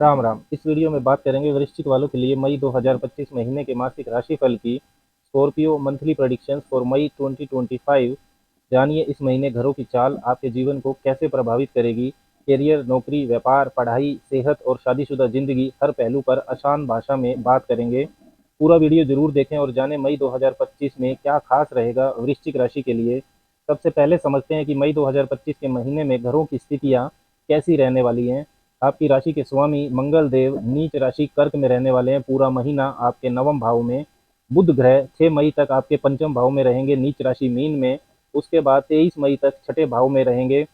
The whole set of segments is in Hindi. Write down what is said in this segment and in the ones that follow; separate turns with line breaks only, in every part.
राम राम। इस वीडियो में बात करेंगे वृश्चिक वालों के लिए मई 2025 महीने के मासिक राशिफल की। Scorpio monthly predictions for May 2025। जानिए इस महीने घरों की चाल आपके जीवन को कैसे प्रभावित करेगी। करियर, नौकरी, व्यापार, पढ़ाई, सेहत और शादीशुदा जिंदगी, हर पहलू पर आसान भाषा में बात करेंगे। पूरा वीडियो जरूर देखें और जानें मई 2025 में क्या खास रहेगा वृश्चिक राशि के लिए। सबसे पहले समझते हैं कि मई 2025 के महीने में घरों की स्थितियां कैसी रहने वाली हैं। आपकी राशि के स्वामी मंगल देव नीच राशि कर्क में रहने वाले हैं। पूरा महीना आपके नवम भाव में। बुध ग्रह 6 मई तक आपके पंचम भाव में रहेंगे नीच राशि मीन में। उसके बाद 23 मई तक छठे भाव में रहेंगे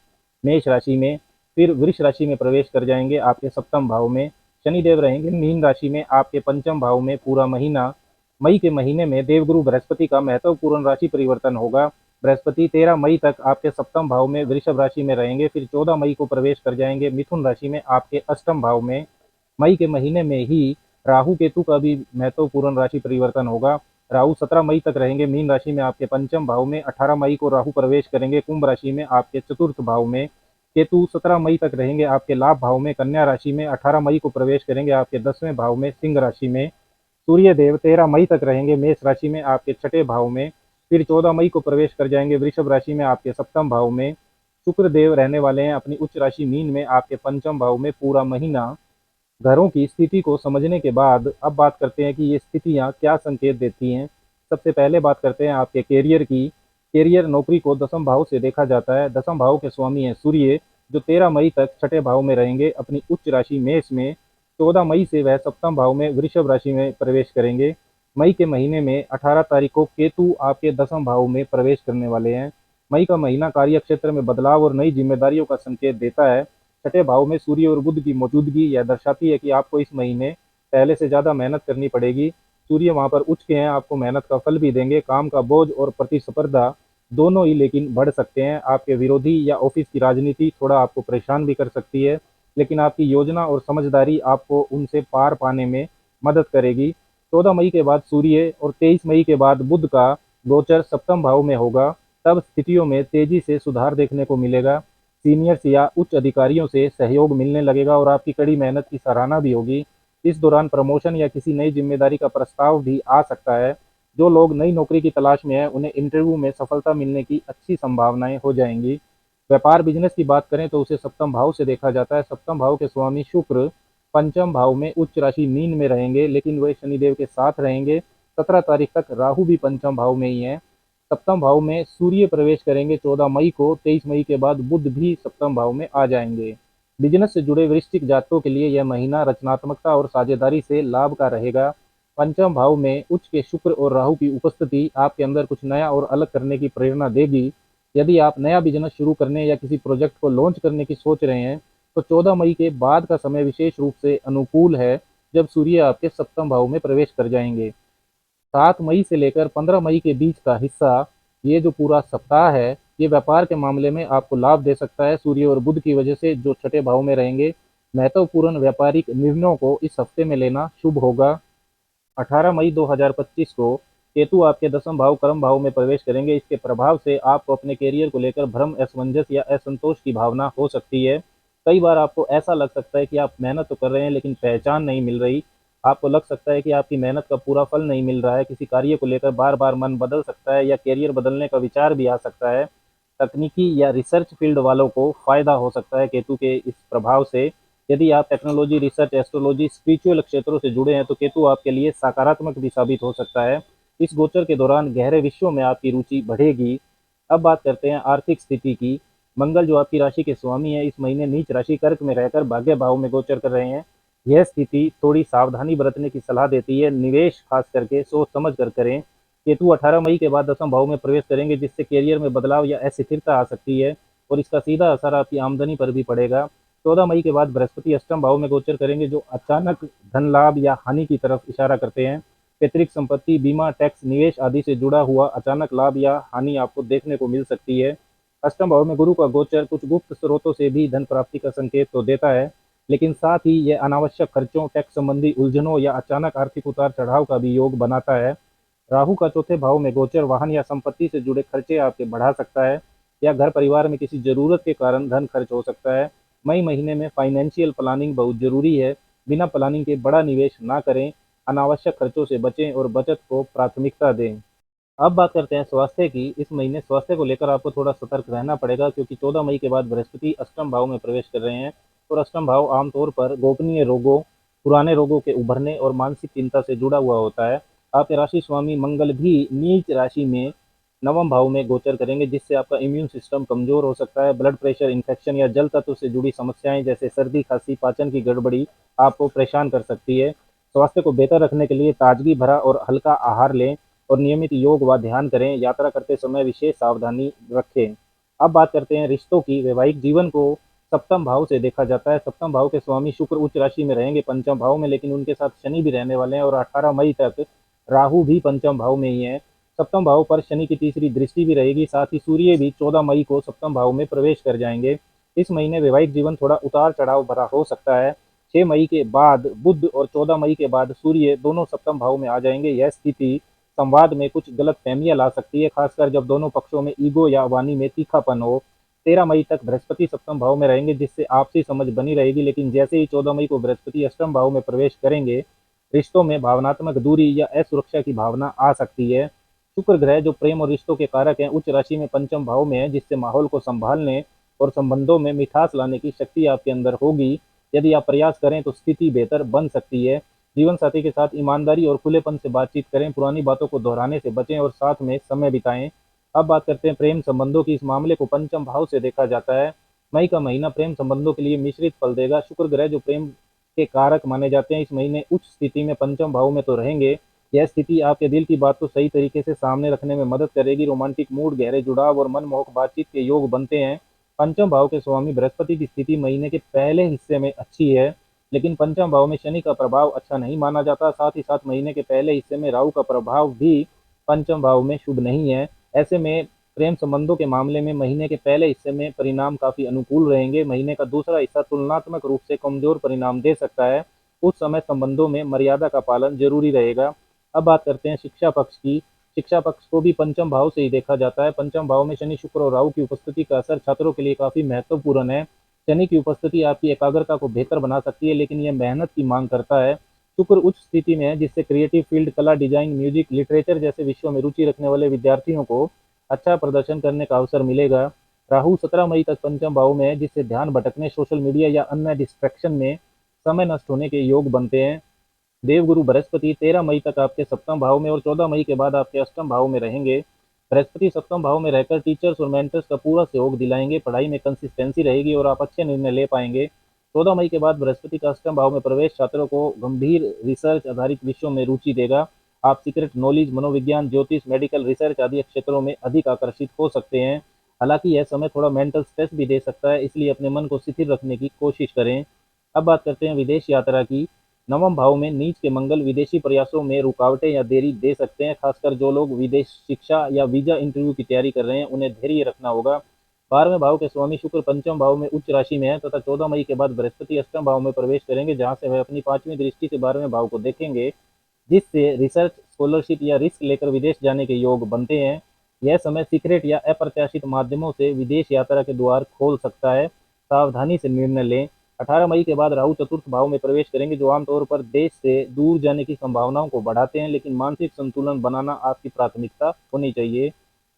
मेष राशि में। फिर वृष राशि में प्रवेश कर जाएंगे आपके सप्तम भाव में। शनिदेव रहेंगे मीन राशि में आपके पंचम भाव में पूरा महीना। मई के महीने में देवगुरु बृहस्पति का महत्वपूर्ण राशि परिवर्तन होगा। बृहस्पति 13 मई तक आपके सप्तम भाव में वृषभ राशि में रहेंगे। फिर 14 मई को प्रवेश कर जाएंगे मिथुन राशि में आपके अष्टम भाव में। मई के महीने में ही राहु केतु का भी महत्वपूर्ण राशि परिवर्तन होगा। राहु 17 मई तक रहेंगे मीन राशि में आपके पंचम भाव में। 18 मई को राहु प्रवेश करेंगे कुंभ राशि में आपके चतुर्थ भाव में। केतु 17 मई तक रहेंगे आपके लाभ भाव में कन्या राशि में। 18 मई को प्रवेश करेंगे आपके 10वें भाव में सिंह राशि में। सूर्य देव 13 मई तक रहेंगे मेष राशि में आपके छठे भाव में। फिर 14 मई को प्रवेश कर जाएंगे वृषभ राशि में आपके सप्तम भाव में। शुक्र देव रहने वाले हैं अपनी उच्च राशि मीन में आपके पंचम भाव में पूरा महीना। घरों की स्थिति को समझने के बाद अब बात करते हैं कि ये स्थितियां क्या संकेत देती हैं। सबसे पहले बात करते हैं आपके कैरियर की। कैरियर, नौकरी को दसम भाव से देखा जाता है। दसम भाव के स्वामी हैं सूर्य, जो 13 मई तक छठे भाव में रहेंगे अपनी उच्च राशि मेष में। 14 मई से वह सप्तम भाव में वृषभ राशि में प्रवेश करेंगे। मई के महीने में 18 तारीख को केतु आपके दसम भाव में प्रवेश करने वाले हैं। मई का महीना कार्य क्षेत्र में बदलाव और नई जिम्मेदारियों का संकेत देता है। छठे भाव में सूर्य और बुध की मौजूदगी यह दर्शाती है कि आपको इस महीने पहले से ज्यादा मेहनत करनी पड़ेगी। सूर्य वहां पर उच्च के हैं, आपको मेहनत का फल भी देंगे। काम का बोझ और प्रतिस्पर्धा दोनों ही लेकिन बढ़ सकते हैं। आपके विरोधी या ऑफिस की राजनीति थोड़ा आपको परेशान भी कर सकती है, लेकिन आपकी योजना और समझदारी आपको उनसे पार पाने में मदद करेगी। 14 मई के बाद सूर्य और 23 मई के बाद बुध का गोचर सप्तम भाव में होगा। तब स्थितियों में तेजी से सुधार देखने को मिलेगा। सीनियर्स या उच्च अधिकारियों से सहयोग मिलने लगेगा और आपकी कड़ी मेहनत की सराहना भी होगी। इस दौरान प्रमोशन या किसी नई जिम्मेदारी का प्रस्ताव भी आ सकता है। जो लोग नई नौकरी की तलाश में हैं उन्हें इंटरव्यू में सफलता मिलने की अच्छी संभावनाएं हो जाएंगी। व्यापार बिजनेस की बात करें तो उसे सप्तम भाव से देखा जाता है। सप्तम भाव के स्वामी शुक्र पंचम भाव में उच्च राशि मीन में रहेंगे, लेकिन वे शनिदेव के साथ रहेंगे। 17 तारीख तक राहु भी पंचम भाव में ही है। सप्तम भाव में सूर्य प्रवेश करेंगे 14 मई को। 23 मई के बाद बुध भी सप्तम भाव में आ जाएंगे। बिजनेस से जुड़े वृश्चिक जातकों के लिए यह महीना रचनात्मकता और साझेदारी से लाभ का रहेगा। पंचम भाव में उच्च के शुक्र और राहु की उपस्थिति आपके अंदर कुछ नया और अलग करने की प्रेरणा देगी। यदि आप नया बिजनेस शुरू करने या किसी प्रोजेक्ट को लॉन्च करने की सोच रहे हैं तो 14 मई के बाद का समय विशेष रूप से अनुकूल है, जब सूर्य आपके सप्तम भाव में प्रवेश कर जाएंगे। 7 मई से लेकर 15 मई के बीच का हिस्सा, ये जो पूरा सप्ताह है, ये व्यापार के मामले में आपको लाभ दे सकता है। सूर्य और बुध की वजह से जो छठे भाव में रहेंगे, महत्वपूर्ण व्यापारिक निर्णयों को इस हफ्ते में लेना शुभ होगा। 18 मई 2025 को केतु आपके दसम भाव कर्म भाव में प्रवेश करेंगे। इसके प्रभाव से आपको अपने कैरियर को लेकर भ्रम, असमंजस या असंतोष की भावना हो सकती है। कई बार आपको ऐसा लग सकता है कि आप मेहनत तो कर रहे हैं लेकिन पहचान नहीं मिल रही। आपको लग सकता है कि आपकी मेहनत का पूरा फल नहीं मिल रहा है। किसी कार्य को लेकर बार बार मन बदल सकता है या कैरियर बदलने का विचार भी आ सकता है। तकनीकी या रिसर्च फील्ड वालों को फायदा हो सकता है केतु के इस प्रभाव से। यदि आप टेक्नोलॉजी, रिसर्च, एस्ट्रोलॉजी, स्पिरिचुअल क्षेत्रों से जुड़े हैं तो केतु आपके लिए सकारात्मक भी साबित हो सकता है। इस गोचर के दौरान गहरे विषयों में आपकी रुचि बढ़ेगी। अब बात करते हैं आर्थिक स्थिति की। मंगल जो आपकी राशि के स्वामी है, इस महीने नीच राशि कर्क में रहकर भाग्य भाव में गोचर कर रहे हैं। यह स्थिति थोड़ी सावधानी बरतने की सलाह देती है। निवेश खास करके सोच समझ कर करें। केतु 18 मई के बाद दसम भाव में प्रवेश करेंगे, जिससे कैरियर में बदलाव या अस्थिरता आ सकती है और इसका सीधा असर आपकी आमदनी पर भी पड़ेगा। 14 मई के बाद बृहस्पति अष्टम भाव में गोचर करेंगे, जो अचानक धन लाभ या हानि की तरफ इशारा करते हैं। पैतृक संपत्ति, बीमा, टैक्स, निवेश आदि से जुड़ा हुआ अचानक लाभ या हानि आपको देखने को मिल सकती है। अष्टम भाव में गुरु का गोचर कुछ गुप्त स्रोतों से भी धन प्राप्ति का संकेत तो देता है, लेकिन साथ ही यह अनावश्यक खर्चों, टैक्स संबंधी उलझनों या अचानक आर्थिक उतार चढ़ाव का भी योग बनाता है। राहु का चौथे भाव में गोचर वाहन या संपत्ति से जुड़े खर्चे आपके बढ़ा सकता है, या घर परिवार में किसी जरूरत के कारण धन खर्च हो सकता है। मई महीने में फाइनेंशियल प्लानिंग बहुत जरूरी है। बिना प्लानिंग के बड़ा निवेश ना करें, अनावश्यक खर्चों से बचें और बचत को प्राथमिकता दें। अब बात करते हैं स्वास्थ्य की। इस महीने स्वास्थ्य को लेकर आपको थोड़ा सतर्क रहना पड़ेगा, क्योंकि 14 मई के बाद बृहस्पति अष्टम भाव में प्रवेश कर रहे हैं और अष्टम भाव आमतौर पर गोपनीय रोगों, पुराने रोगों के उभरने और मानसिक चिंता से जुड़ा हुआ होता है। आपके राशि स्वामी मंगल भी नीच राशि में नवम भाव में गोचर करेंगे, जिससे आपका इम्यून सिस्टम कमजोर हो सकता है। ब्लड प्रेशर, इन्फेक्शन या जल तत्व से जुड़ी समस्याएं जैसे सर्दी, खांसी, पाचन की गड़बड़ी आपको परेशान कर सकती है। स्वास्थ्य को बेहतर रखने के लिए ताजगी भरा और हल्का आहार लें और नियमित योग व ध्यान करें। यात्रा करते समय विशेष सावधानी रखें। अब बात करते हैं रिश्तों की। वैवाहिक जीवन को सप्तम भाव से देखा जाता है। सप्तम भाव के स्वामी शुक्र उच्च राशि में रहेंगे पंचम भाव में, लेकिन उनके साथ शनि भी रहने वाले हैं और 18 मई तक राहु भी पंचम भाव में ही है। सप्तम भाव पर शनि की तीसरी दृष्टि भी रहेगी। साथ ही सूर्य भी 14 मई को सप्तम भाव में प्रवेश कर जाएंगे। इस महीने वैवाहिक जीवन थोड़ा उतार चढ़ाव भरा हो सकता है। 6 मई के बाद बुध और 14 मई के बाद सूर्य दोनों सप्तम भाव में आ जाएंगे। यह स्थिति संवाद में कुछ गलत फहमियां ला सकती है, खासकर जब दोनों पक्षों में ईगो या वाणी में तीखापन हो। 13 मई तक बृहस्पति सप्तम भाव में रहेंगे, जिससे आपसी समझ बनी रहेगी, लेकिन जैसे ही 14 मई को बृहस्पति अष्टम भाव में प्रवेश करेंगे, रिश्तों में भावनात्मक दूरी या असुरक्षा की भावना आ सकती है। शुक्र ग्रह जो प्रेम और रिश्तों के कारक हैं, उच्च राशि में पंचम भाव में है, जिससे माहौल को संभालने और संबंधों में मिठास लाने की शक्ति आपके अंदर होगी। यदि आप प्रयास करें तो स्थिति बेहतर बन सकती है। जीवन साथी के साथ ईमानदारी और खुलेपन से बातचीत करें, पुरानी बातों को दोहराने से बचें और साथ में समय बिताएं। अब बात करते हैं प्रेम संबंधों की। इस मामले को पंचम भाव से देखा जाता है। मई का महीना प्रेम संबंधों के लिए मिश्रित फल देगा। शुक्र ग्रह जो प्रेम के कारक माने जाते हैं, इस महीने उच्च स्थिति में पंचम भाव में तो रहेंगे। यह स्थिति आपके दिल की बात को सही तरीके से सामने रखने में मदद करेगी। रोमांटिक मूड, गहरे जुड़ाव और मनमोहक बातचीत के योग बनते हैं। पंचम भाव के स्वामी बृहस्पति की स्थिति महीने के पहले हिस्से में अच्छी है, लेकिन पंचम भाव में शनि का प्रभाव अच्छा नहीं माना जाता। साथ ही साथ महीने के पहले हिस्से में राहु का प्रभाव भी पंचम भाव में शुभ नहीं है। ऐसे में प्रेम संबंधों के मामले में महीने के पहले हिस्से में परिणाम काफी अनुकूल रहेंगे। महीने का दूसरा हिस्सा तुलनात्मक रूप से कमजोर परिणाम दे सकता है। उस समय संबंधों में मर्यादा का पालन जरूरी रहेगा। अब बात करते हैं शिक्षा पक्ष की। शिक्षा पक्ष को भी पंचम भाव से ही देखा जाता है। पंचम भाव में शनि, शुक्र और राहु की उपस्थिति का असर छात्रों के लिए काफी महत्वपूर्ण है। शनि की उपस्थिति आपकी एकाग्रता को बेहतर बना सकती है, लेकिन यह मेहनत की मांग करता है। शुक्र उच्च स्थिति में है, जिससे क्रिएटिव फील्ड, कला, डिजाइन, म्यूजिक, लिटरेचर जैसे विषयों में रुचि रखने वाले विद्यार्थियों को अच्छा प्रदर्शन करने का अवसर मिलेगा। राहु 17 मई तक पंचम भाव में है, जिससे ध्यान भटकने, सोशल मीडिया या अन्य डिस्ट्रैक्शन में समय नष्ट होने के योग बनते हैं। देवगुरु बृहस्पति 13 मई तक आपके सप्तम भाव में और 14 मई के बाद आपके अष्टम भाव में रहेंगे। बृहस्पति सप्तम भाव में रहकर टीचर्स और मेंटर्स का पूरा सहयोग दिलाएंगे। पढ़ाई में कंसिस्टेंसी रहेगी और आप अच्छे निर्णय ले पाएंगे। 14 मई के बाद बृहस्पति का अष्टम भाव में प्रवेश छात्रों को गंभीर रिसर्च आधारित विषयों में रुचि देगा। आप सीक्रेट नॉलेज, मनोविज्ञान, ज्योतिष, मेडिकल रिसर्च आदि क्षेत्रों में अधिक आकर्षित हो सकते हैं। हालांकि यह समय थोड़ा मेंटल स्ट्रेस भी दे सकता है, इसलिए अपने मन को स्थिर रखने की कोशिश करें। अब बात करते हैं विदेश यात्रा की। नवम भाव में नीच के मंगल विदेशी प्रयासों में रुकावटें या देरी दे सकते हैं। खासकर जो लोग विदेश शिक्षा या वीजा इंटरव्यू की तैयारी कर रहे हैं, उन्हें धैर्य रखना होगा। 12वें भाव के स्वामी शुक्र पंचम भाव में उच्च राशि में है तथा 14 मई के बाद बृहस्पति अष्टम भाव में प्रवेश करेंगे, जहां से वह अपनी पांचवी दृष्टि से 12वें भाव को देखेंगे, जिससे रिसर्च, स्कॉलरशिप या रिस्क लेकर विदेश जाने के योग बनते हैं। यह समय सीक्रेट या अप्रत्याशित माध्यमों से विदेश यात्रा के द्वार खोल सकता है। सावधानी से निर्णय लें। 18 मई के बाद राहु चतुर्थ भाव में प्रवेश करेंगे, जो आमतौर पर देश से दूर जाने की संभावनाओं को बढ़ाते हैं, लेकिन मानसिक संतुलन बनाना आपकी प्राथमिकता होनी चाहिए।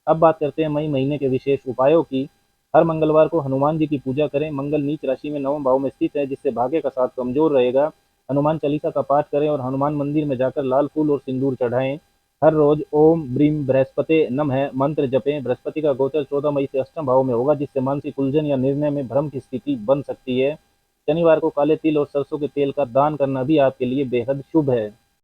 अब बात करते हैं मई महीने के विशेष उपायों की। हर मंगलवार को हनुमान जी की पूजा करें। मंगल नीच राशि में नवम भाव में स्थित है, जिससे भाग्य का साथ कमजोर रहेगा। हनुमान चालीसा का पाठ करें और हनुमान मंदिर में जाकर लाल फूल और सिंदूर चढ़ाएं। हर रोज ओम ब्रीम बृहस्पते नमः मंत्र जपें। बृहस्पति का गोचर 14 मई से अष्टम भाव में होगा, जिससे मानसिक उलझन या निर्णय में भ्रम की स्थिति बन सकती है। शनिवार को काले तिल और सरसों के तेल का दान करना भी आपके लिए बेहद शुभ है।